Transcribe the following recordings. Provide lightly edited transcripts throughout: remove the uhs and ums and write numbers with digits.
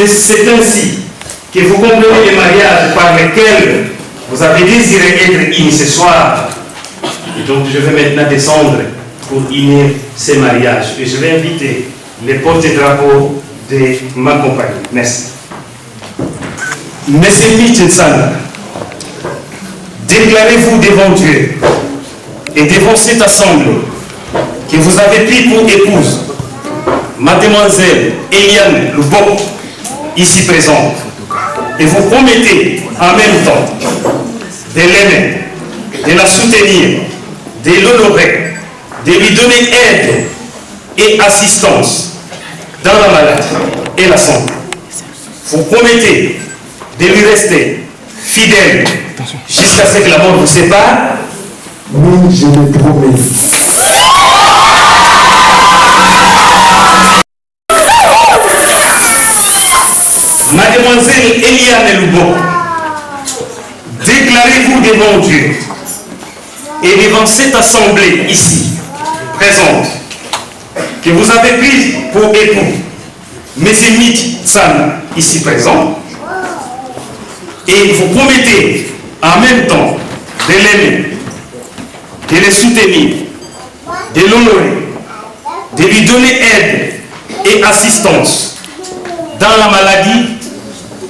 C'est ainsi que vous comprenez les mariages par lesquels vous avez désiré être initiés ce soir. Et donc je vais maintenant descendre pour unir ces mariages. Et je vais inviter les porte-drapeaux de ma compagnie. Merci. Monsieur Michelsana, déclarez-vous devant Dieu et devant cette assemblée que vous avez pris pour épouse mademoiselle Eliane Lubok, ici présente, et vous promettez en même temps de l'aimer, de la soutenir, de l'honorer, de lui donner aide et assistance dans la maladie et la santé. Vous promettez de lui rester fidèle jusqu'à ce que la mort vous sépare. Oui, je le promets. Mademoiselle Eliane Lubok, déclarez-vous devant Dieu et devant cette assemblée ici présente que que vous avez prises pour époux, Messémith Tsana, ici présent, et vous promettez en même temps de l'aimer, de le soutenir, de l'honorer, de lui donner aide et assistance dans la maladie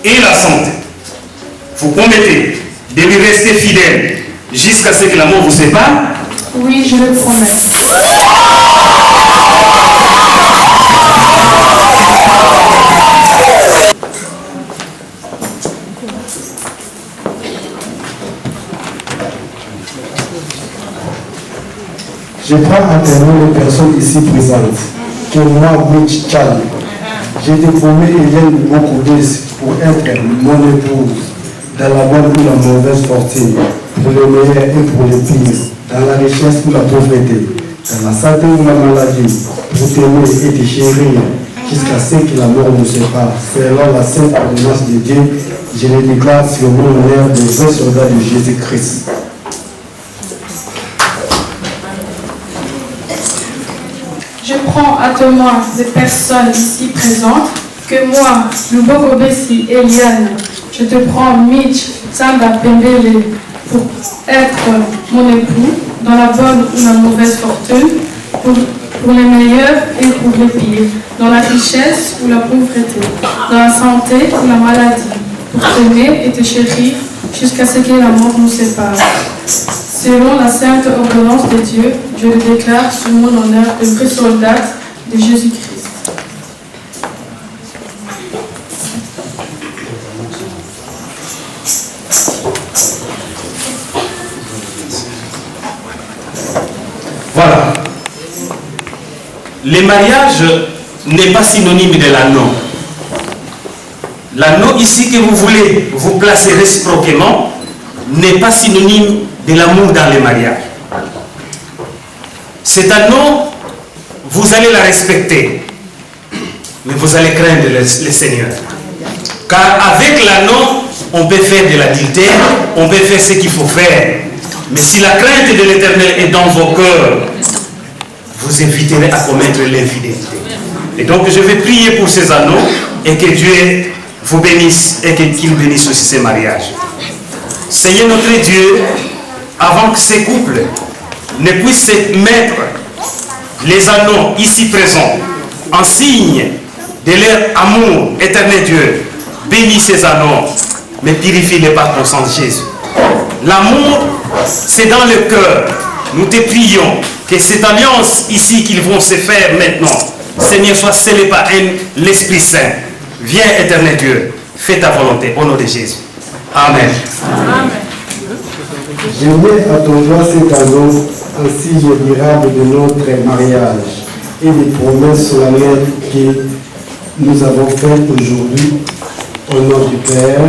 et la santé. Vous promettez de lui rester fidèle jusqu'à ce que la mort vous sépare? Oui, je le promets. Je prends à témoin les personnes ici présentes que moi, Mitch Chan, je te promets Eliane Mokoudès pour être mon épouse dans la bonne ou la mauvaise fortune, pour le meilleur et pour le pire, dans la richesse ou la pauvreté, dans la santé ou la maladie, pour t'aimer et te chérir jusqu'à ce que la mort nous sépare. Selon la sainte ordonnance de Dieu, je le déclare sur mon honneur des vrais soldats de Jésus-Christ. Je prends à témoin des personnes ici présentes que moi, Luboko Bessi Eliane, je te prends Mitch Tsanga Pembele pour être mon époux dans la bonne ou la mauvaise fortune, pour les meilleurs et pour les pires, dans la richesse ou la pauvreté, dans la santé ou la maladie, pour t'aimer et te chérir jusqu'à ce que la mort nous sépare. Selon la sainte ordonnance de Dieu, je le déclare sur mon honneur de vrai soldat de Jésus-Christ. Voilà. Le mariage n'est pas synonyme de l'anneau. L'anneau ici que vous voulez vous placer réciproquement n'est pas synonyme de l'amour dans les mariages. Cet anneau, vous allez la respecter, mais vous allez craindre le Seigneur. Car avec l'anneau, on peut faire de l'adultère, on peut faire ce qu'il faut faire. Mais si la crainte de l'Éternel est dans vos cœurs, vous éviterez à commettre l'infidélité. Et donc je vais prier pour ces anneaux et que Dieu vous bénisse et qu'il bénisse aussi ces mariages. Seigneur notre Dieu, avant que ces couples ne puissent mettre les anneaux ici présents en signe de leur amour, éternel Dieu, bénis ces anneaux, mais purifie-les par ton sang de Jésus. L'amour, c'est dans le cœur. Nous te prions que cette alliance ici qu'ils vont se faire maintenant, Seigneur, soit scellée par l'Esprit Saint. Viens, éternel Dieu, fais ta volonté au nom de Jésus. Amen. Amen. Je mets à ton doigt cet anneau, un signe durable de notre mariage et des promesses solennelles que nous avons faites aujourd'hui au nom du Père,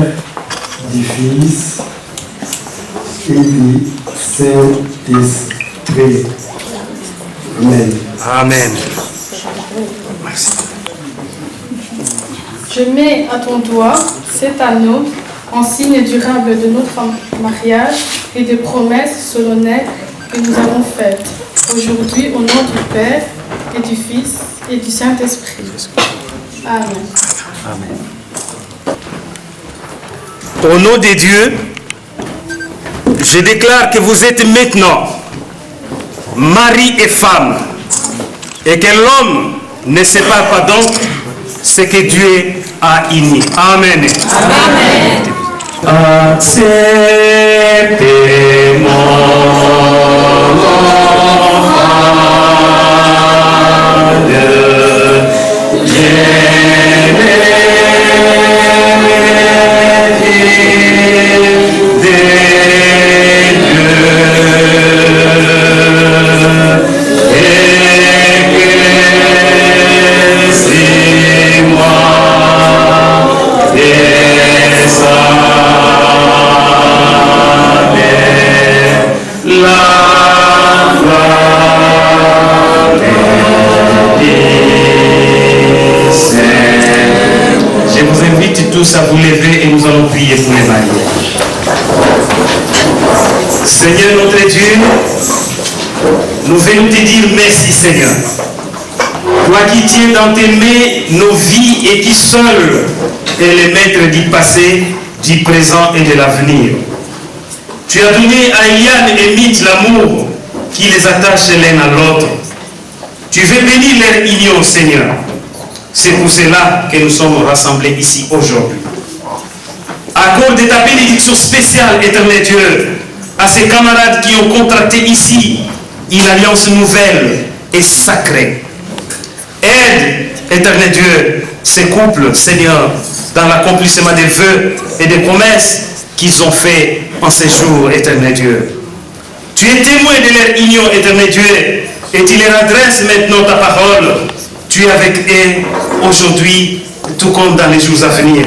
du Fils et du Saint-Esprit. Amen. Amen. Merci. Je mets à ton doigt cet anneau en signe durable de notre mariage et des promesses solennelles que nous avons faites aujourd'hui au nom du Père et du Fils et du Saint-Esprit. Amen. Amen. Au nom de Dieu, je déclare que vous êtes maintenant mari et femme et que l'homme ne sépare pas donc ce que Dieu a uni. Amen. Amen. Acceptez-moi. Je vous invite tous à vous lever et nous allons prier pour les mariages. Seigneur notre Dieu, nous venons te dire merci Seigneur Toi qui tiens dans tes mains nos vies et qui seul est le maître du passé, du présent et de l'avenir. Tu as donné à Eliane et Mitch l'amour qui les attache l'un à l'autre. Tu veux bénir leur union, Seigneur. C'est pour cela que nous sommes rassemblés ici aujourd'hui. Accorde ta bénédiction spéciale, Éternel Dieu, à ces camarades qui ont contracté ici une alliance nouvelle et sacrée. Aide, Éternel Dieu, ces couples, Seigneur, dans l'accomplissement des vœux et des promesses qu'ils ont fait en ces jours, Éternel Dieu. Tu es témoin de leur union, Éternel Dieu, et tu leur adresses maintenant ta parole. Tu es avec eux aujourd'hui, tout comme dans les jours à venir.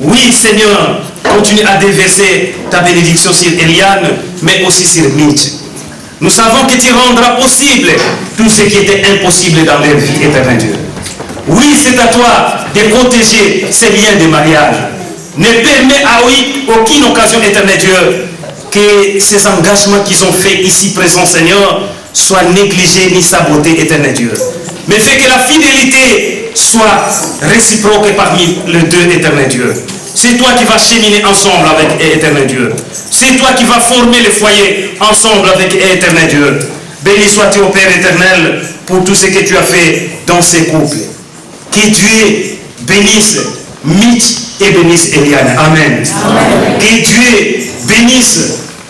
Oui, Seigneur, continue à déverser ta bénédiction sur Eliane, mais aussi sur Mitch. Nous savons que tu rendras possible tout ce qui était impossible dans leur vie, Éternel Dieu. Oui, c'est à toi de protéger ces liens de mariage. Ne permets à aucune occasion, Éternel Dieu, que ces engagements qu'ils ont faits ici présents, Seigneur, soient négligés ni sabotés, Éternel Dieu. Mais fais que la fidélité soit réciproque parmi les deux, Éternel Dieu. C'est toi qui vas cheminer ensemble avec Éternel Dieu. C'est toi qui vas former le foyer ensemble avec Éternel Dieu. Béni sois-tu au Père éternel pour tout ce que tu as fait dans ces couples. Que Dieu bénisse Mitch et bénisse Eliane. Amen. Amen. Que Dieu bénisse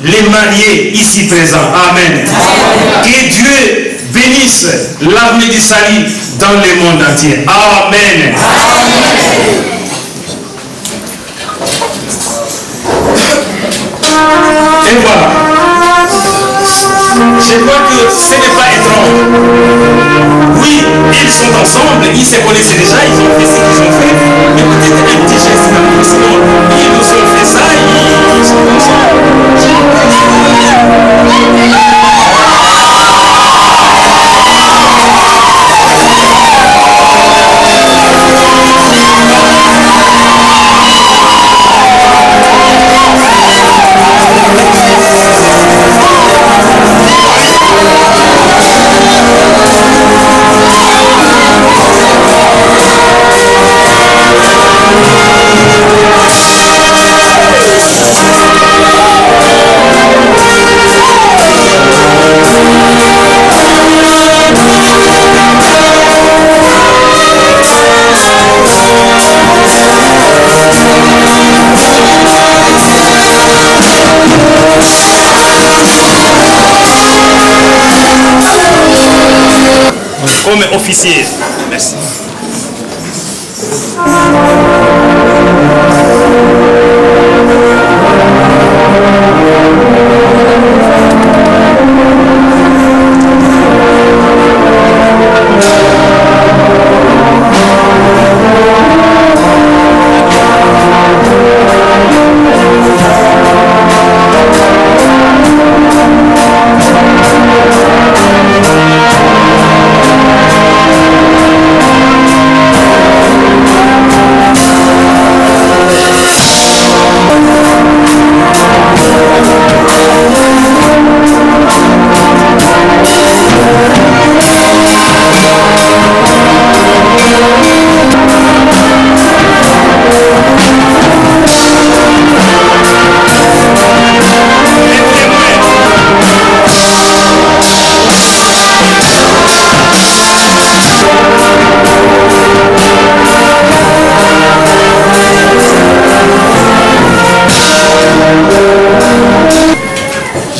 les mariés ici présents. Amen. Amen. Que Dieu bénisse l'armée du salut dans le monde entier. Amen. Amen. Et voilà. Je crois que ce n'est pas étrange. Oui, ils sont ensemble, ils se connaissaient déjà, ils ont fait ce qu'ils ont fait. Mais peut-être un petit geste comme sinon, ils nous ont fait ça, ils sont ensemble. Comme officier. Merci.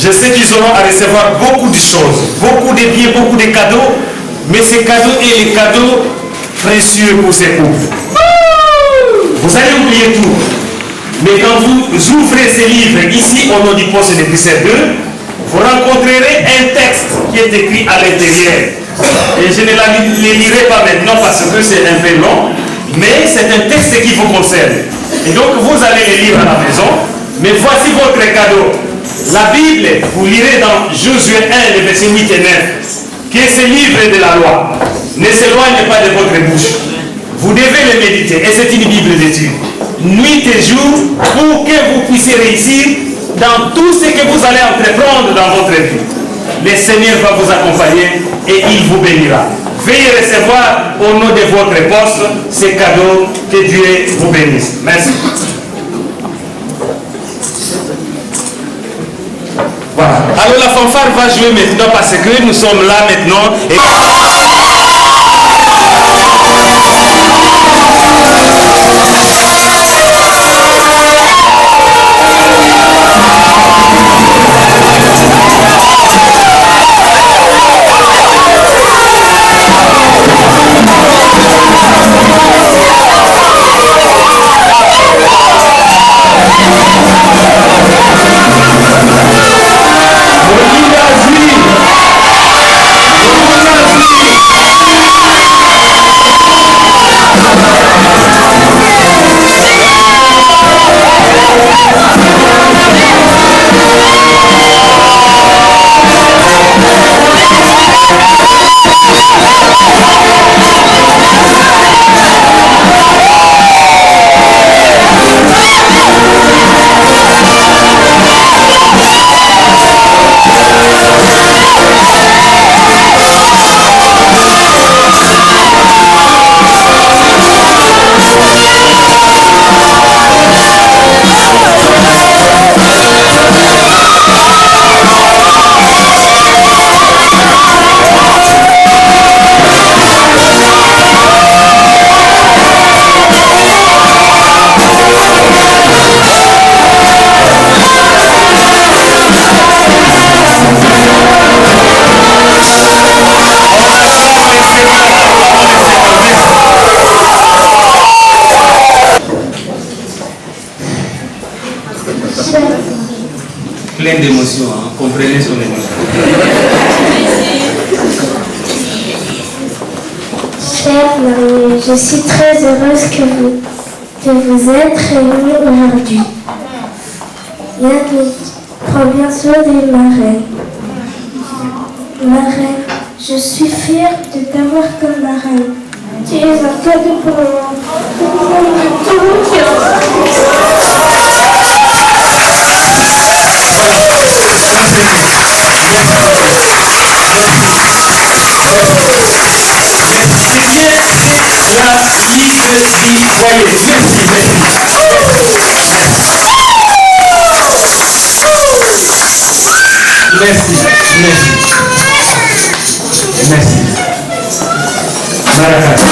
Je sais qu'ils auront à recevoir beaucoup de choses, beaucoup de biens, beaucoup de cadeaux, mais ces cadeaux est les cadeaux précieux pour ces couples. Vous allez oublier tout. Mais quand vous ouvrez ces livres ici au nom du poste de Bruxelles 2, vous rencontrerez un texte qui est écrit à l'intérieur. Et je ne le lirai pas maintenant parce que c'est un peu long, mais c'est un texte qui vous concerne. Et donc vous allez le lire à la maison, mais voici votre cadeau. La Bible, vous lirez dans Josué 1, le verset 8 et 9, que ce livre de la loi ne s'éloigne pas de votre bouche. Vous devez le méditer, et c'est une Bible d'étude, nuit et jour, pour que vous puissiez réussir dans tout ce que vous allez entreprendre dans votre vie. Le Seigneur va vous accompagner et il vous bénira. veuillez recevoir au nom de votre poste ces cadeaux. Que Dieu vous bénisse. Merci. Voilà. Alors la fanfare va jouer maintenant parce que nous sommes là maintenant. Et... Plein d'émotions, hein? Comprenez son émotion. Chère mariée, je suis très heureuse que vous êtes réunis aujourd'hui. Yannick, prends bien soin des marraines. Marraine, je suis fière de t'avoir comme marraine. Tu es un cadeau pour moi. Tout mon cœur. La liste du foyer. Merci. Merci. Maracas.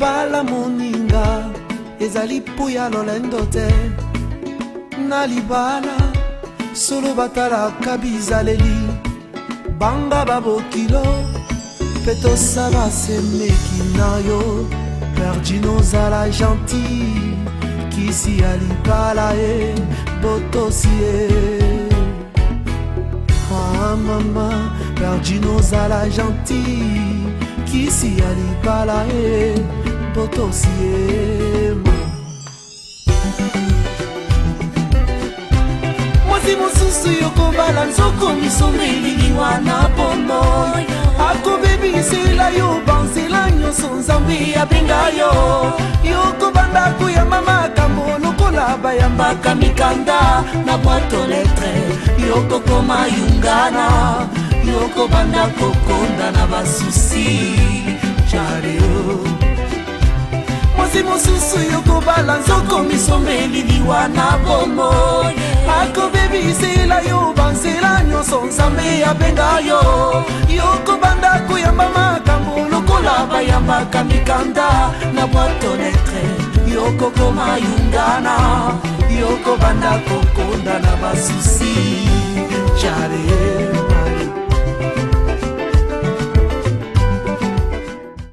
libala moninga ezali puya lolendo te na libala solo batalaka bizaleli banga babokilo mpe tosala semeki na yo perdi nozala gentil kisi ya libala e botosi e ah mama perdi nozala gentil kisi ya libala e botosi e mwasi mosusu yokobala nzoko misomeli wana pono akobebisela yo banzela nyonso nzambe abenga yo yokobanda koyamba makambo lokola bayambaka mikanda na boîte lettre yokokoma yungana yokobanda kokonda na basusi jareo mwasi mosusu yokobala nzoko misombeli liwana bomo akobebisela yo banzela nyonso nzambe abenga yo yokobanda koyamba makambo lokola bayambaka mikanda na boîte lettre yokokoma yungana yokobanda kokonda na basusi jare